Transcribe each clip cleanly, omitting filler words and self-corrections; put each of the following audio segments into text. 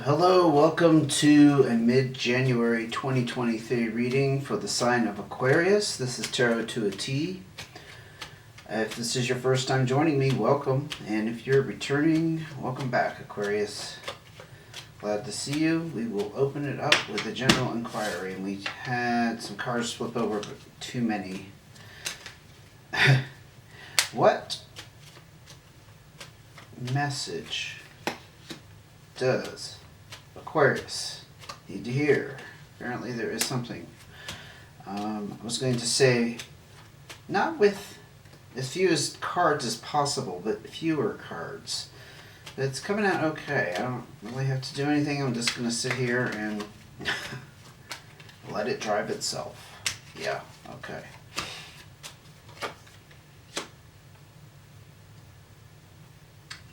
Hello, welcome to a mid-January 2023 reading for the sign of Aquarius. This is Tarot to a T. If this is your first time joining me, welcome. And if you're returning, welcome back, Aquarius. Glad to see you. We will open it up with a general inquiry. And we had some cards flip over, but too many. What message does Aquarius need to hear? Apparently there is something. I was going to say, not with as few as cards as possible, but fewer cards. But it's coming out okay. I don't really have to do anything. I'm just going to sit here and let it drive itself. Yeah, okay.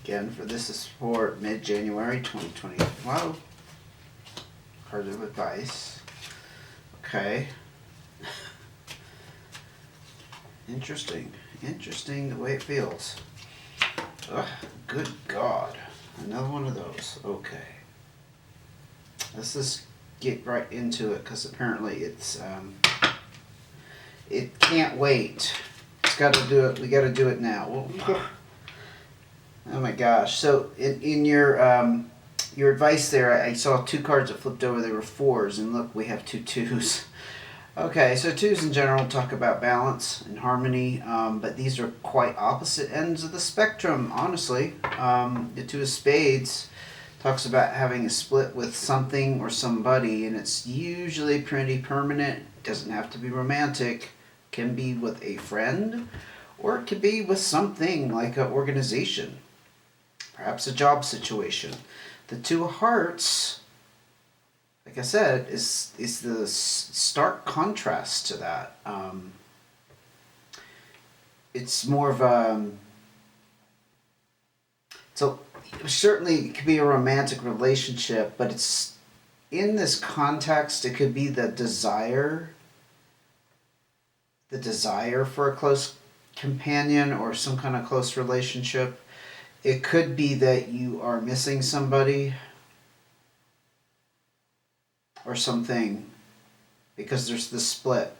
Again, this is for mid-January 2020. Wow. Card of advice. Okay. Interesting. Interesting the way it feels. Ugh, good God. Another one of those. Okay. Let's just get right into it because apparently it can't wait. It's got to do it. We got to do it now. Oh my gosh. So in your advice there, I saw two cards that flipped over. They were fours, and look, we have two twos. Okay, so twos in general talk about balance and harmony, but these are quite opposite ends of the spectrum, honestly. The two of spades talks about having a split with something or somebody, and it's usually pretty permanent. It doesn't have to be romantic. It can be with a friend, or it could be with something like an organization. Perhaps a job situation. The two of hearts, like I said, is the stark contrast to that. It's more of a... So certainly it could be a romantic relationship, but it's in this context, it could be the desire for a close companion or some kind of close relationship. It could be that you are missing somebody or something because there's this split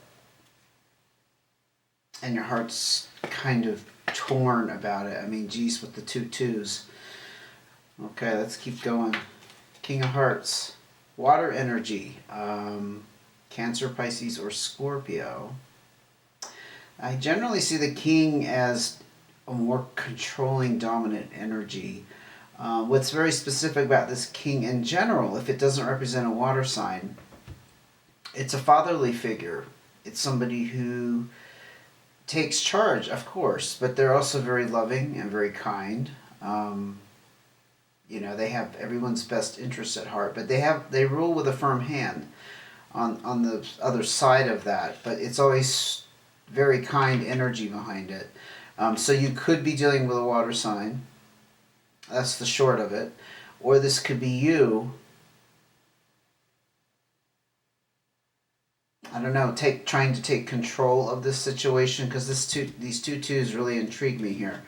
and your heart's kind of torn about it. I mean, geez, with the two twos. Okay, let's keep going. King of Hearts, water energy, Cancer, Pisces, or Scorpio. I generally see the king as a more controlling, dominant energy. What's very specific about this king in general, if it doesn't represent a water sign, it's a fatherly figure. It's somebody who takes charge, of course, but they're also very loving and very kind. They have everyone's best interests at heart, but they rule with a firm hand on the other side of that, but it's always very kind energy behind it. So you could be dealing with a water sign. That's the short of it. Or this could be you. I don't know, trying to take control of this situation, because these two twos really intrigue me here.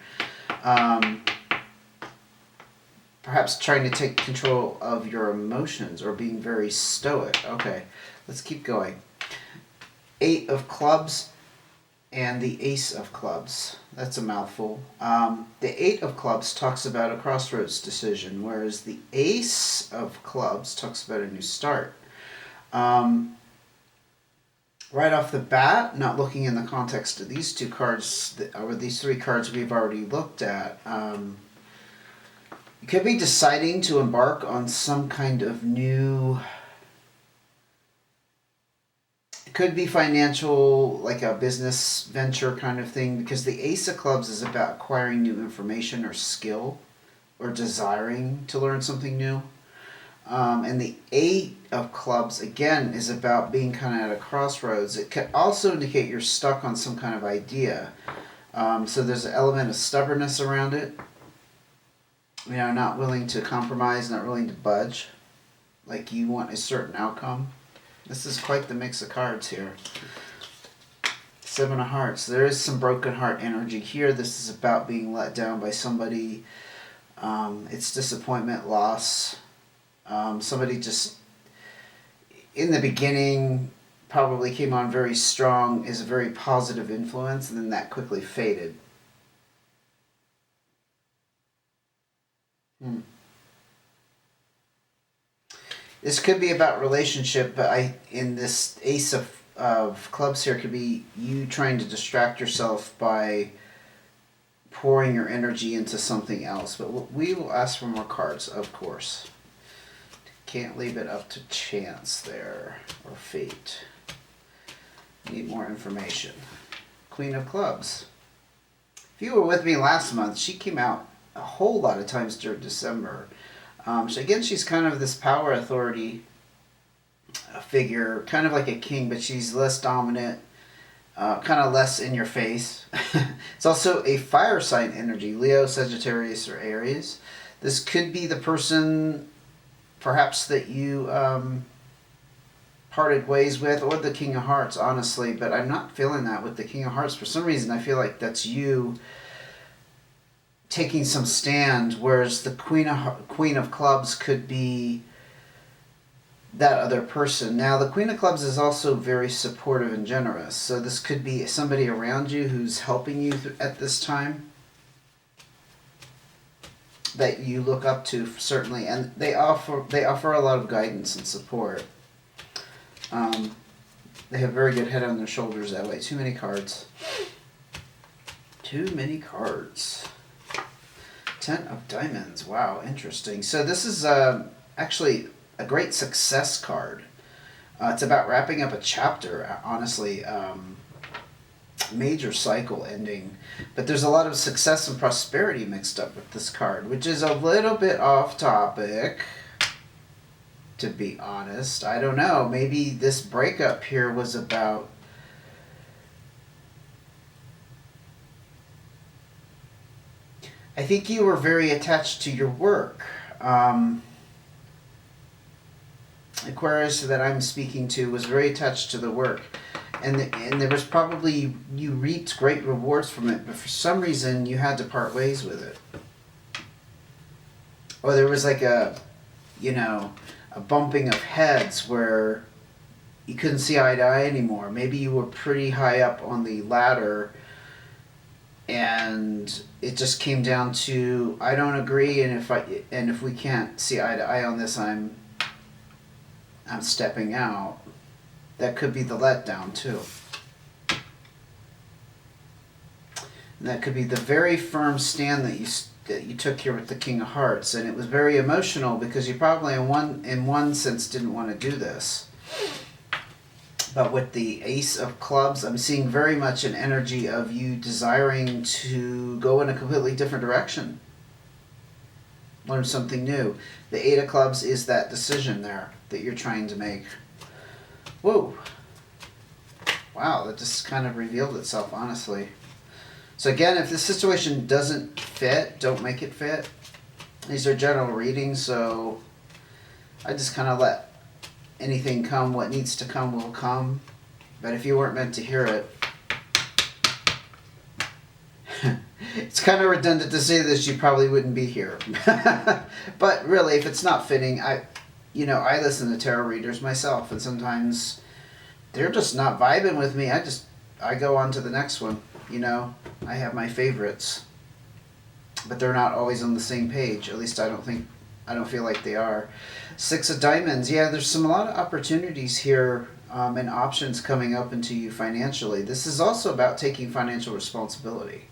Perhaps trying to take control of your emotions or being very stoic. Okay, let's keep going. 8 of clubs and the Ace of Clubs. That's a mouthful. The 8 of Clubs talks about a crossroads decision, whereas the Ace of Clubs talks about a new start. Right off the bat, not looking in the context of these two cards, or these 3 cards we've already looked at, you could be deciding to embark on some kind of new... It could be financial, like a business venture kind of thing, because the Ace of Clubs is about acquiring new information or skill or desiring to learn something new. And the 8 of Clubs, again, is about being kind of at a crossroads. It could also indicate you're stuck on some kind of idea. So there's an element of stubbornness around it. Not willing to compromise, not willing to budge. Like you want a certain outcome. This is quite the mix of cards here. 7 of Hearts. There is some broken heart energy here. This is about being let down by somebody. It's disappointment, loss. Somebody just, in the beginning, probably came on very strong, is a very positive influence, and then that quickly faded. This could be about relationship, but in this Ace of Clubs here, could be you trying to distract yourself by pouring your energy into something else. But we will ask for more cards, of course. Can't leave it up to chance there, or fate. Need more information. Queen of Clubs. If you were with me last month, she came out a whole lot of times during December. So again, she's kind of this power authority figure, kind of like a king, but she's less dominant, kind of less in your face. It's also a fire sign energy, Leo, Sagittarius, or Aries. This could be the person perhaps that you parted ways with, or the King of Hearts, honestly, but I'm not feeling that with the King of Hearts. For some reason, I feel like that's you taking some stand, whereas the Queen of Clubs could be that other person. Now, the Queen of Clubs is also very supportive and generous, so this could be somebody around you who's helping you at this time that you look up to, certainly, and they offer a lot of guidance and support. They have very good head on their shoulders that way. Too many cards. Too many cards. 10 of Diamonds. Wow, interesting. So this is actually a great success card. It's about wrapping up a chapter, honestly. Major cycle ending. But there's a lot of success and prosperity mixed up with this card, which is a little bit off topic, to be honest. I don't know. Maybe this breakup here was about I think you were very attached to your work. Aquarius that I'm speaking to was very attached to the work. And there was probably, you reaped great rewards from it, but for some reason you had to part ways with it. Or there was like a bumping of heads where you couldn't see eye to eye anymore. Maybe you were pretty high up on the ladder and it just came down to, I don't agree, and if we can't see eye to eye on this, I'm stepping out. That could be the letdown too. And that could be the very firm stand that you took here with the King of Hearts, and it was very emotional because you probably in one sense didn't want to do this. But with the Ace of Clubs, I'm seeing very much an energy of you desiring to go in a completely different direction. Learn something new. The Eight of Clubs is that decision there that you're trying to make. Whoa. Wow, that just kind of revealed itself, honestly. So again, if this situation doesn't fit, don't make it fit. These are general readings, so I just kind of let anything come. What needs to come will come. But if you weren't meant to hear it, it's kind of redundant to say this, you probably wouldn't be here. But really, if it's not fitting, I listen to tarot readers myself, and sometimes they're just not vibing with me. I go on to the next one. I have my favorites, but they're not always on the same page. At least I don't feel like they are. Six of Diamonds. Yeah, there's a lot of opportunities here and options coming up into you financially. This is also about taking financial responsibility.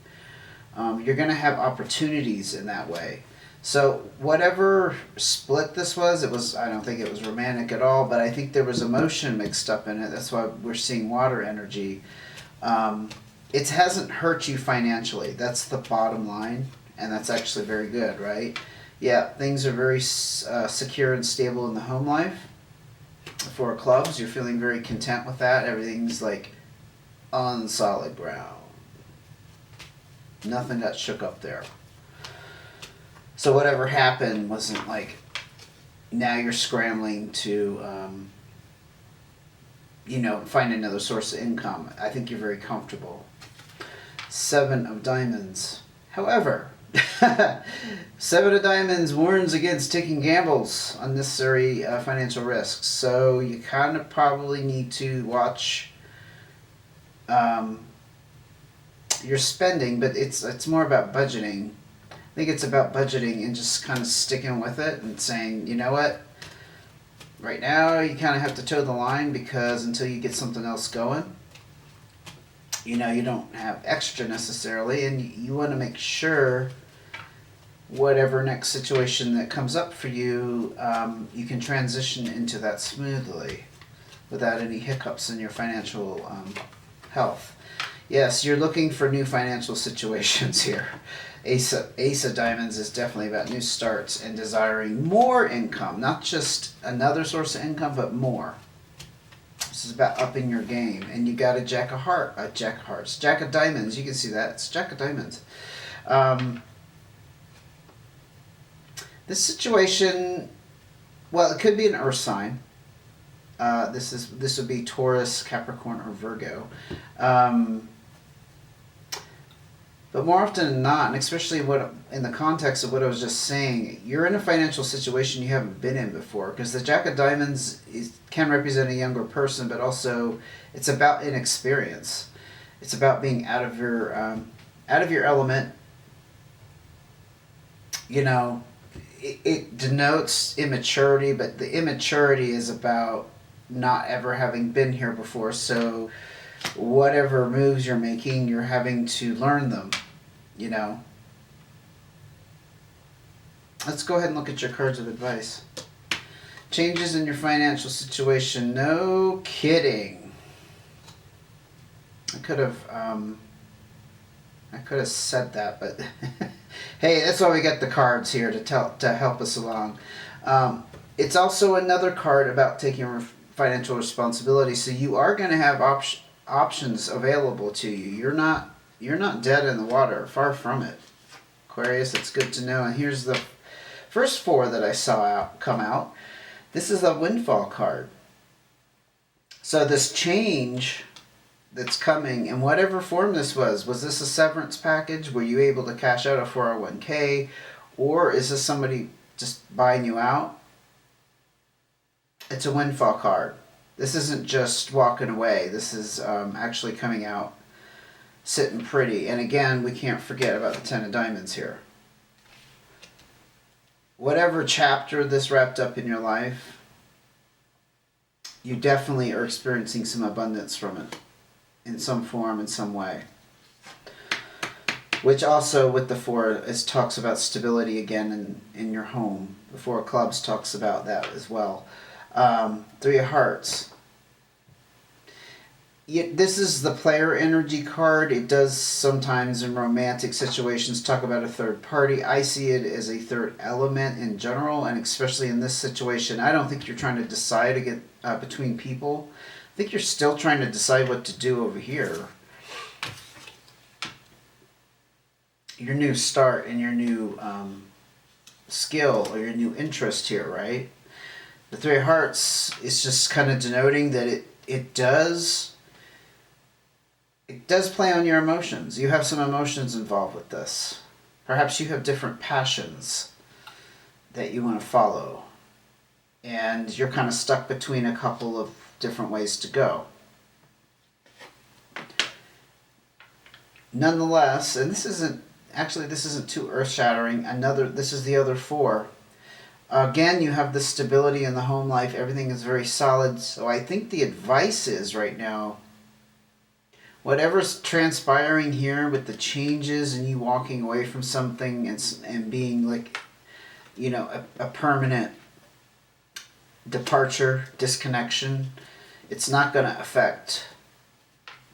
You're going to have opportunities in that way. So whatever split this was, I don't think it was romantic at all, but I think there was emotion mixed up in it. That's why we're seeing water energy. It hasn't hurt you financially. That's the bottom line, and that's actually very good, right? Yeah, things are very secure and stable in the home life. For Clubs, you're feeling very content with that. Everything's like on solid ground. Nothing got shook up there. So whatever happened wasn't like, now you're scrambling to, find another source of income. I think you're very comfortable. Seven of Diamonds. However, Seven of Diamonds warns against taking gambles, unnecessary financial risks. So you kind of probably need to watch um, your spending, but it's more about budgeting. I think it's about budgeting and just kind of sticking with it and saying, you know what, right now you kind of have to toe the line because until you get something else going, you know, you don't have extra necessarily, and you want to make sure whatever next situation that comes up for you, you can transition into that smoothly without any hiccups in your financial health. Yes, you're looking for new financial situations here. Ace of Diamonds is definitely about new starts and desiring more income, not just another source of income, but more. This is about upping your game, and you got a Jack of Hearts, Jack of Diamonds. You can see that it's Jack of Diamonds. This situation, well, it could be an Earth sign. This would be Taurus, Capricorn, or Virgo. But more often than not, and especially in the context of what I was just saying, you're in a financial situation you haven't been in before. Because the Jack of Diamonds can represent a younger person, but also it's about inexperience. It's about being out of your element. You know, it denotes immaturity, but the immaturity is about not ever having been here before. So whatever moves you're making, you're having to learn them, you know. Let's go ahead and look at your cards of advice. Changes in your financial situation. No kidding. I could have said that, but hey, that's why we got the cards here to help us along. It's also another card about taking financial responsibility. So you are going to have options available to you. You're not dead in the water. Far from it, Aquarius. It's good to know. And here's the first four that I saw come out. This is a windfall card. So this change that's coming, in whatever form this was this a severance package? Were you able to cash out a 401k? Or is this somebody just buying you out? It's a windfall card. This isn't just walking away. This is actually coming out sitting pretty. And again, we can't forget about the Ten of Diamonds here. Whatever chapter this wrapped up in your life, you definitely are experiencing some abundance from it in some form, in some way. Which also with the four talks about stability again in your home. The Four of Clubs talks about that as well. Three of Hearts. This is the player energy card. It does sometimes in romantic situations talk about a third party. I see it as a third element in general, and especially in this situation. I don't think you're trying to decide to get between people. I think you're still trying to decide what to do over here. Your new start and your new skill or your new interest here, right? The Three of Hearts is just kind of denoting that it does play on your emotions. You have some emotions involved with this. Perhaps you have different passions that you want to follow. And you're kind of stuck between a couple of different ways to go. Nonetheless, and this isn't too earth-shattering. This is the other four. Again, you have the stability in the home life. Everything is very solid. So I think the advice is right now, whatever's transpiring here with the changes and you walking away from something and being like, you know, a permanent departure, disconnection, it's not going to affect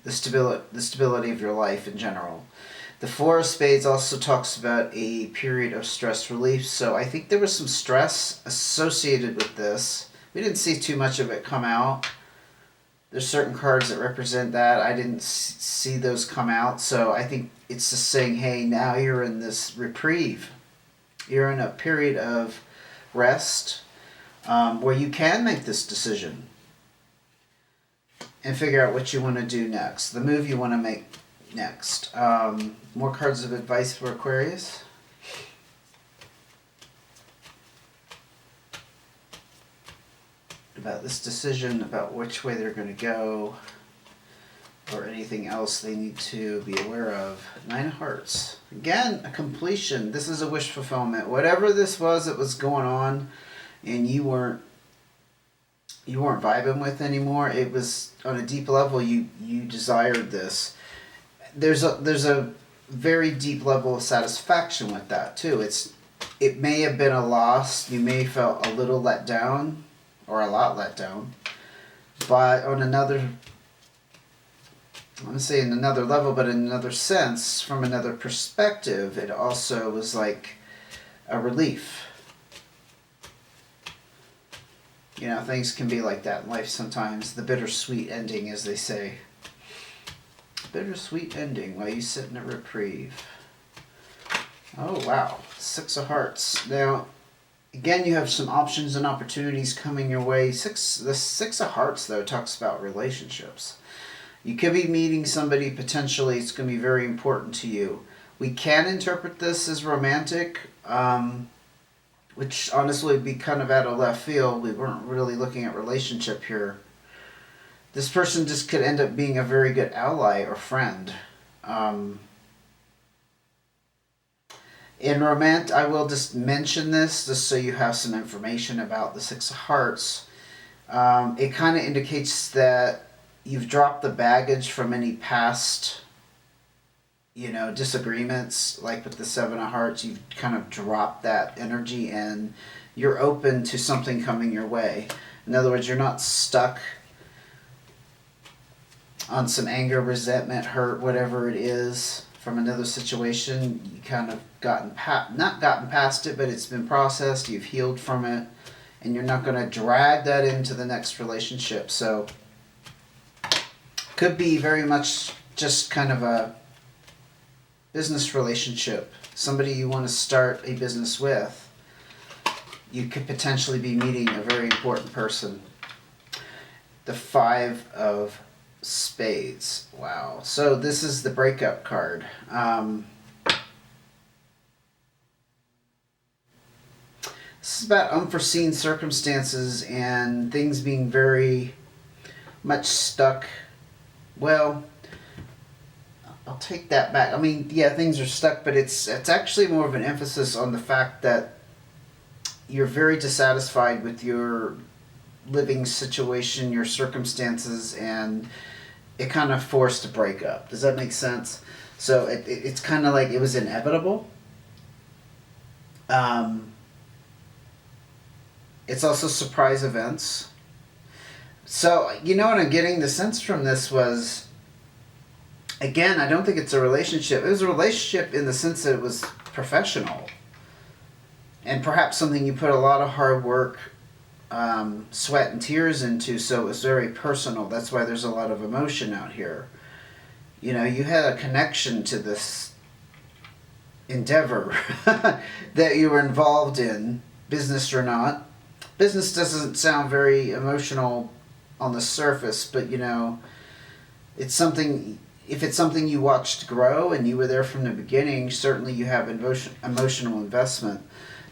the stability of your life in general. The Four of Spades also talks about a period of stress relief. So I think there was some stress associated with this. We didn't see too much of it come out. There's certain cards that represent that. I didn't see those come out. So I think it's just saying, hey, now you're in this reprieve. You're in a period of rest where you can make this decision and figure out what you want to do next. The move you want to make next. More cards of advice for Aquarius. about this decision, about which way they're going to go, or anything else they need to be aware of. 9 of Hearts. Again, a completion. This is a wish fulfillment. Whatever this was that was going on and you weren't vibing with anymore, it was on a deep level you desired this. There's a very deep level of satisfaction with that too. It may have been a loss. You may have felt a little let down or a lot let down. But on another, I want to say in another level, but in another sense, from another perspective, it also was like a relief. You know, things can be like that in life sometimes. The bittersweet ending, as they say. Bittersweet ending while you sit in a reprieve. Oh, wow. 6 of Hearts. Now, again, you have some options and opportunities coming your way. The 6 of Hearts, though, talks about relationships. You could be meeting somebody potentially. It's going to be very important to you. We can interpret this as romantic, which honestly would be kind of out of left field. We weren't really looking at relationship here. This person just could end up being a very good ally or friend. In romantic, I will just mention this just so you have some information about the 6 of Hearts. It kind of indicates that you've dropped the baggage from any past, disagreements. Like with the 7 of Hearts, you've kind of dropped that energy and you're open to something coming your way. In other words, you're not stuck on some anger, resentment, hurt, whatever it is from another situation. You kind of not gotten past it, but it's been processed. You've healed from it, and you're not going to drag that into the next relationship. So could be very much just kind of a business relationship. Somebody you want to start a business with. You could potentially be meeting a very important person. The 5 of Spades. Wow. So this is the breakup card. This is about unforeseen circumstances and things being very much stuck. Well, I'll take that back. I mean, yeah, things are stuck, but it's actually more of an emphasis on the fact that you're very dissatisfied with your living situation, your circumstances, and it kind of forced a breakup. Does that make sense? So it's kind of like it was inevitable. It's also surprise events. So, what I'm getting the sense from this was, again, I don't think it's a relationship. It was a relationship in the sense that it was professional. And perhaps something you put a lot of hard work, sweat and tears into, so it was very personal. That's why there's a lot of emotion out here. You had a connection to this endeavor that you were involved in, business or not. Business doesn't sound very emotional on the surface, but it's something. If it's something you watched grow and you were there from the beginning, certainly you have emotional investment.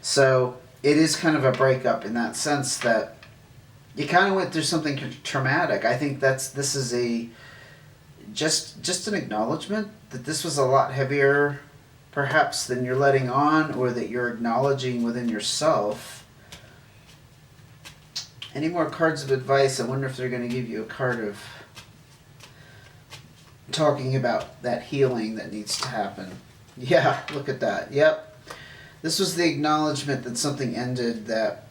So it is kind of a breakup in that sense that you kind of went through something traumatic. I think this is just an acknowledgement that this was a lot heavier perhaps than you're letting on, or that you're acknowledging within yourself. Any more cards of advice? I wonder if they're going to give you a card of talking about that healing that needs to happen. Yeah, look at that. Yep. This was the acknowledgement that something ended that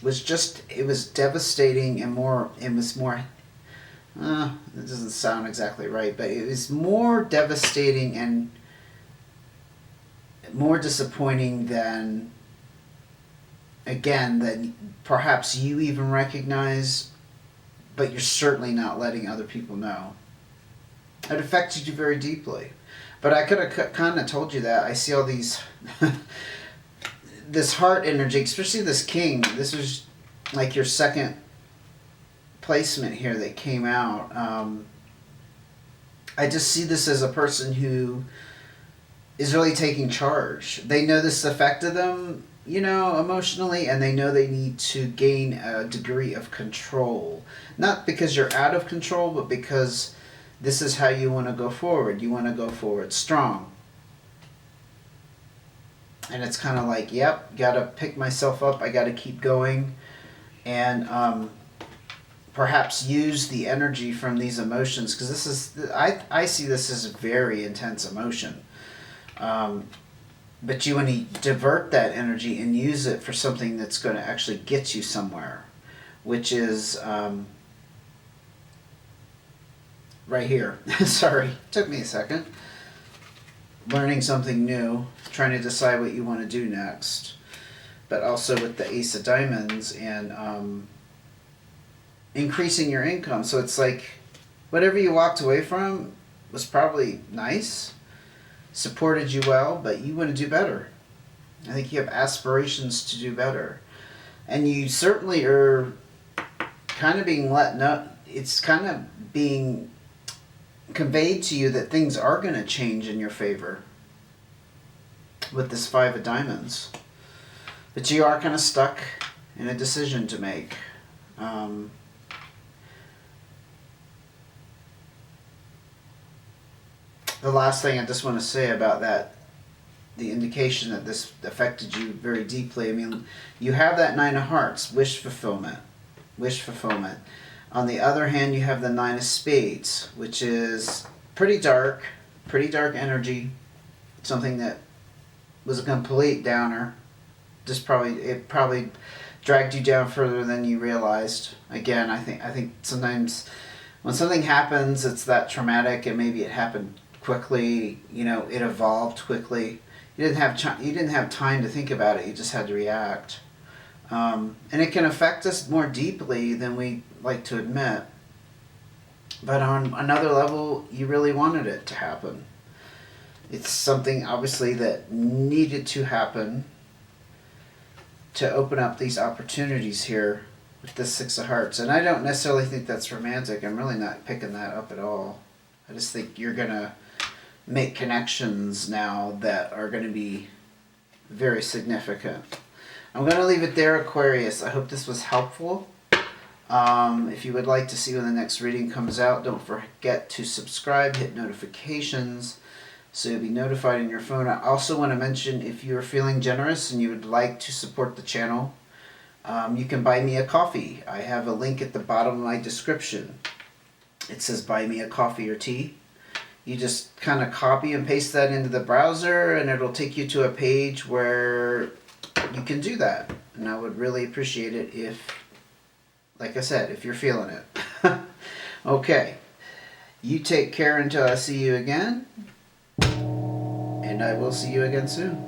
was it was devastating and it doesn't sound exactly right, but it was more devastating and more disappointing than perhaps you even recognize, but you're certainly not letting other people know. It affected you very deeply. But I could have kind of told you that. I see all these, this heart energy, especially this king. This was like your second placement here that came out. I just see this as a person who is really taking charge. They know this affected them. emotionally, and they know they need to gain a degree of control. Not because you're out of control, but because this is how you want to go forward. You want to go forward strong. And it's kind of like, yep, got to pick myself up. I got to keep going. And perhaps use the energy from these emotions, because this is, I see this as a very intense emotion. But you want to divert that energy and use it for something that's going to actually get you somewhere, which is right here. Sorry, took me a second. Learning something new, trying to decide what you want to do next, but also with the Ace of Diamonds and increasing your income. So it's like whatever you walked away from was probably nice, supported you well, but you want to do better. I think you have aspirations to do better. And you certainly are kind of being let know, it's kind of being conveyed to you that things are going to change in your favor with this Five of Diamonds. But you are kind of stuck in a decision to make. The last thing I just want to say about that, the indication that this affected you very deeply. I mean, you have that Nine of Hearts, wish fulfillment. Wish fulfillment. On the other hand, you have the Nine of Spades, which is pretty dark energy. Something that was a complete downer. It probably dragged you down further than you realized. Again, I think sometimes when something happens, it's that traumatic, and maybe it happened quickly. It evolved quickly. You didn't have time to think about it. You just had to react. And it can affect us more deeply than we like to admit. But on another level, you really wanted it to happen. It's something, obviously, that needed to happen to open up these opportunities here with the Six of Hearts. And I don't necessarily think that's romantic. I'm really not picking that up at all. I just think you're going to make connections now that are going to be very significant. I'm going to leave it there, Aquarius. I hope this was helpful. If you would like to see when the next reading comes out, don't forget to subscribe, hit notifications, so you'll be notified in your phone. I also want to mention, if you are feeling generous and you would like to support the channel, you can buy me a coffee. I have a link at the bottom of my description. It says buy me a coffee or tea. You just kind of copy and paste that into the browser, and it'll take you to a page where you can do that. And I would really appreciate it if, like I said, if you're feeling it. Okay. You take care until I see you again. And I will see you again soon.